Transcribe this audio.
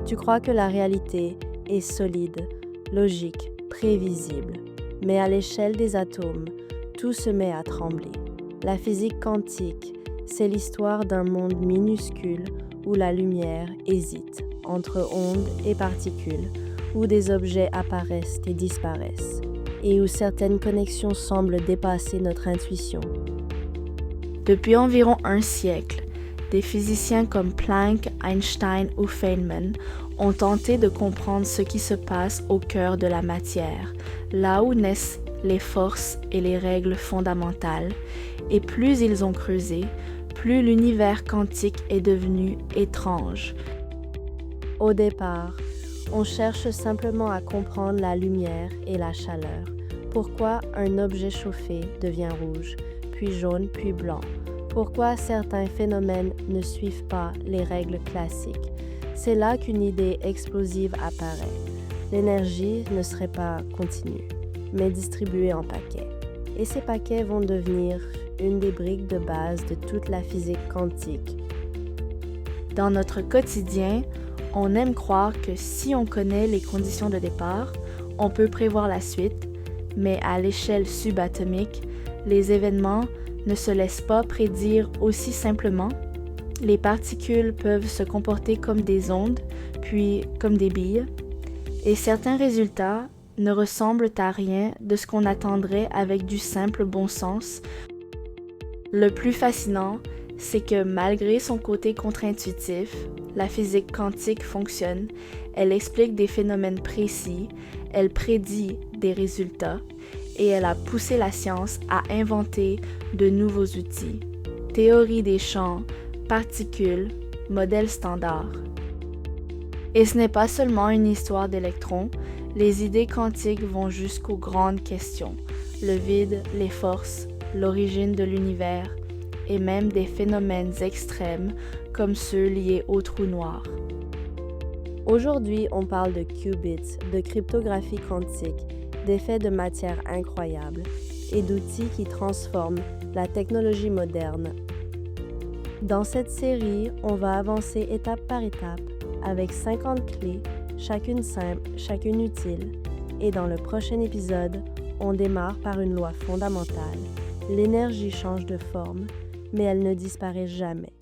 Tu crois que la réalité est solide, logique, prévisible. Mais à l'échelle des atomes, tout se met à trembler. La physique quantique, c'est l'histoire d'un monde minuscule où la lumière hésite entre ondes et particules, où des objets apparaissent et disparaissent, et où certaines connexions semblent dépasser notre intuition. Depuis environ un siècle, des physiciens comme Planck, Einstein ou Feynman ont tenté de comprendre ce qui se passe au cœur de la matière, là où naissent les forces et les règles fondamentales, et plus ils ont creusé, plus l'univers quantique est devenu étrange. Au départ, on cherche simplement à comprendre la lumière et la chaleur. Pourquoi un objet chauffé devient rouge, puis jaune, puis blanc? Pourquoi certains phénomènes ne suivent pas les règles classiques? C'est là qu'une idée explosive apparaît. L'énergie ne serait pas continue, mais distribuée en paquets. Et ces paquets vont devenir une des briques de base de toute la physique quantique. Dans notre quotidien, on aime croire que si on connaît les conditions de départ, on peut prévoir la suite, mais à l'échelle subatomique, les événements ne se laissent pas prédire aussi simplement. Les particules peuvent se comporter comme des ondes, puis comme des billes, et certains résultats ne ressemblent à rien de ce qu'on attendrait avec du simple bon sens. Le plus fascinant, c'est que malgré son côté contre-intuitif, la physique quantique fonctionne, elle explique des phénomènes précis, elle prédit des résultats, et elle a poussé la science à inventer de nouveaux outils, théorie des champs, particules, modèles standards. Et ce n'est pas seulement une histoire d'électrons, les idées quantiques vont jusqu'aux grandes questions, le vide, les forces, l'origine de l'univers, et même des phénomènes extrêmes comme ceux liés aux trous noirs. Aujourd'hui, on parle de qubits, de cryptographie quantique, d'effets de matière incroyables et d'outils qui transforment la technologie moderne. Dans cette série, on va avancer étape par étape avec 50 clés, chacune simple, chacune utile. Et dans le prochain épisode, on démarre par une loi fondamentale. L'énergie change de forme, mais elle ne disparaît jamais.